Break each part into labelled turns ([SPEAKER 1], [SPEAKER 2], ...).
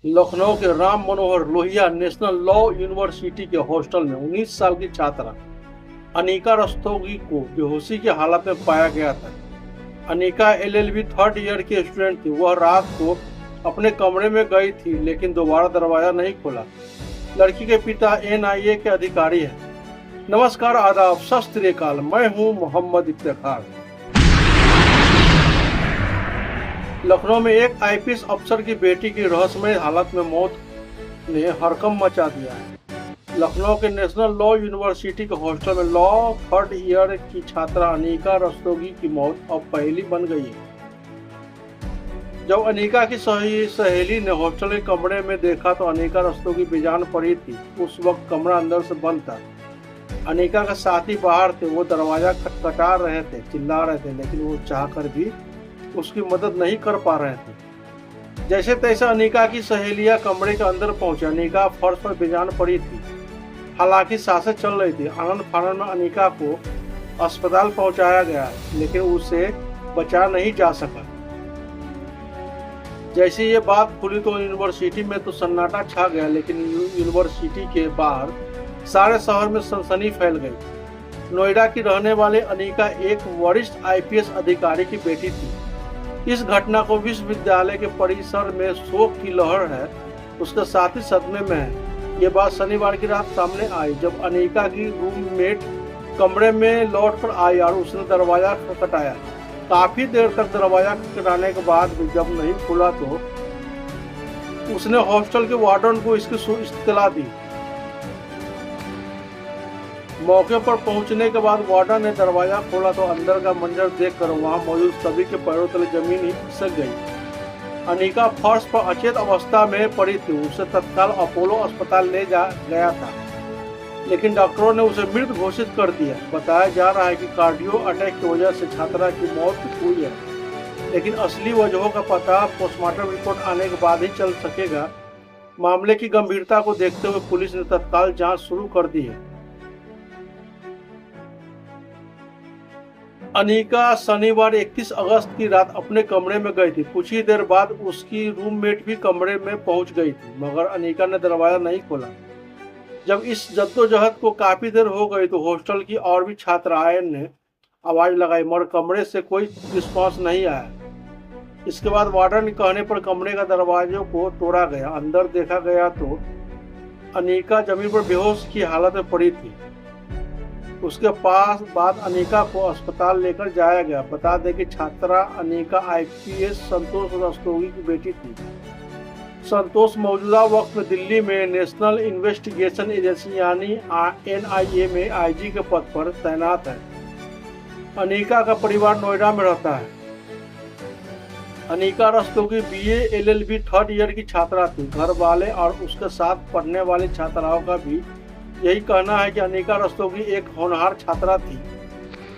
[SPEAKER 1] लखनऊ के Ram Manohar Lohia national law university के hostel में 19 साल की छात्रा अनीका रस्तोगी को बेहोशी की हालत में पाया गया था। अनीका एलएलबी थर्ड ईयर की स्टूडेंट थी। वह रात को अपने कमरे में गई थी लेकिन दोबारा दरवाजा नहीं खोला। लड़की के पिता एनआईए के अधिकारी हैं। नमस्कार, आदाब, सत श्री अकाल। मैं हूं मोहम्मद इफ्तिखार। लखनऊ में एक आईपीएस अफसर की बेटी की रहस्यमय हालत में मौत ने हड़कंप मचा दिया है। लखनऊ के नेशनल लॉ यूनिवर्सिटी के हॉस्टल में लॉ थर्ड ईयर की छात्रा अनीका रस्तोगी की मौत अब पहेली बन गई है। जब अनीका की सहेली ने हॉस्टल के कमरे में देखा तो अनीका रस्तोगी बेजान पड़ी थी। उस वक्त कमरा अंदर से बंद था। अनीका का साथी बाहर थे। वो दरवाजा खटखटा रहे थे, चिल्ला रहे थे, लेकिन वो चाहकर भी उसकी मदद नहीं कर पा रहे थे। जैसे तैसे अनीका की सहेलियां कमरे के अंदर पहुंची। अनीका फर्श पर बेजान पड़ी थी। हालांकि सांसें चल रही थी। आनंद फानंद में अनीका को अस्पताल पहुंचाया गया लेकिन उसे बचा नहीं जा सका। जैसे ये बात खुली तो यूनिवर्सिटी में तो सन्नाटा छा गया, लेकिन यूनिवर्सिटी के बाहर सारे शहर में सनसनी फैल गई। नोएडा की रहने वाली अनीका एक वरिष्ठ आईपीएस अधिकारी की बेटी थी। इस घटना को विश्वविद्यालय के परिसर में शोक की लहर है। उसके साथ ही सदमे में है। ये बात शनिवार की रात सामने आई जब अनीका की रूममेट कमरे में लौटकर आई और उसने दरवाजा खटखटाया। काफी देर तक दरवाजा खटखटाने के बाद भी जब नहीं खुला तो उसने हॉस्टल के वार्डन को इसकी इत्तला दी। मौके पर पहुंचने के बाद वार्डन ने दरवाजा खोला तो अंदर का मंजर देखकर वहां मौजूद सभी के पैरों तले जमीन ही खिसक गई। अनीका फर्श पर अचेत अवस्था में पड़ी थी। उसे तत्काल अपोलो अस्पताल ले जा गया था, लेकिन डॉक्टरों ने उसे मृत घोषित कर दिया। बताया जा रहा है कि कार्डियो अटैक की वजह से छात्रा की मौत हुई है, लेकिन असली वजहों का पता पोस्टमार्टम रिपोर्ट आने के बाद ही चल सकेगा। मामले की गंभीरता को देखते हुए पुलिस ने तत्काल जाँच शुरू कर दी है। अनीका शनिवार 31 अगस्त की रात अपने कमरे में गई थी। कुछ ही देर बाद उसकी रूममेट भी कमरे में पहुंच गई थी, मगर अनीका ने दरवाजा नहीं खोला। जब इस जद्दोजहद को काफी देर हो गई तो हॉस्टल की और भी छात्राएं ने आवाज लगाई, मगर कमरे से कोई रिस्पांस नहीं आया। इसके बाद वार्डन के कहने पर कमरे का दरवाजे को तोड़ा गया। अंदर देखा गया तो अनीका जमीन पर बेहोश की हालत में पड़ी थी। उसके पास बाद अनीका को अस्पताल लेकर जाया गया। बता दें कि छात्रा अनीका आईपीएस संतोष रस्तोगी की बेटी थी। संतोष मौजूदा वक्त में दिल्ली में नेशनल इन्वेस्टिगेशन एजेंसी यानी एनआईए में आईजी के पद पर तैनात है। अनीका का परिवार नोएडा में रहता है। Anika Rastogi BA LLB third year की छात्रा थी। घर वाले और उसके साथ पढ़ने वाली छात्राओं का भी यही कहना है कि अनीका रस्तोगी एक होनहार छात्रा थी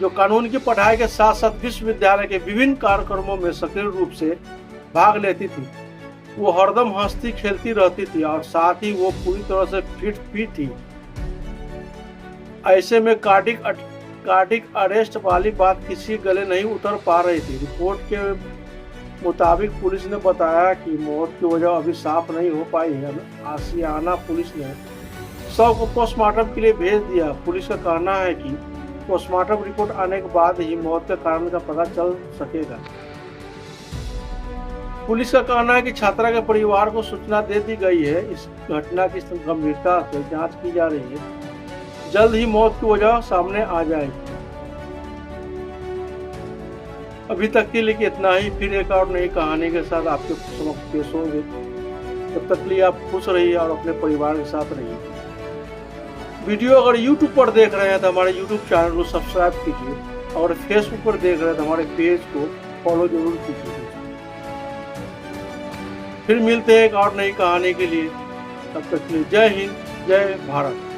[SPEAKER 1] जो कानून की पढ़ाई के साथ साथ विश्वविद्यालय के विभिन्न कार्यक्रमों में सक्रिय रूप से भाग लेती थी। वो हरदम हंसती खेलती रहती थी और साथ ही वो पूरी तरह से फिट भी थी। ऐसे में कार्डिक अरेस्ट वाली बात किसी गले नहीं उतर पा रही थी। रिपोर्ट के मुताबिक पुलिस ने बताया कि मौत की वजह अभी साफ नहीं हो पाई है। आशियाना पुलिस ने शव को पोस्टमार्टम के लिए भेज दिया। पुलिस का कहना है कि पोस्टमार्टम रिपोर्ट आने के बाद ही मौत के कारण का पता चल सकेगा। पुलिस का कहना है कि छात्रा के परिवार को सूचना दे दी गई है। इस घटना की गंभीरता से जांच की जा रही है। जल्द ही मौत की वजह सामने आ जाएगी। अभी तक के लिए इतना ही। फिर एक और नई कहानी के साथ आपके समक्ष पेश होंगे। तब तक के लिए आप खुश रहिए और अपने परिवार के साथ रहिए। वीडियो अगर YouTube पर देख रहे हैं तो हमारे YouTube चैनल को सब्सक्राइब कीजिए और Facebook पर देख रहे हैं तो हमारे पेज को फॉलो जरूर कीजिए। फिर मिलते हैं एक और नई कहानी के लिए। तब तक के लिए जय हिंद, जय भारत।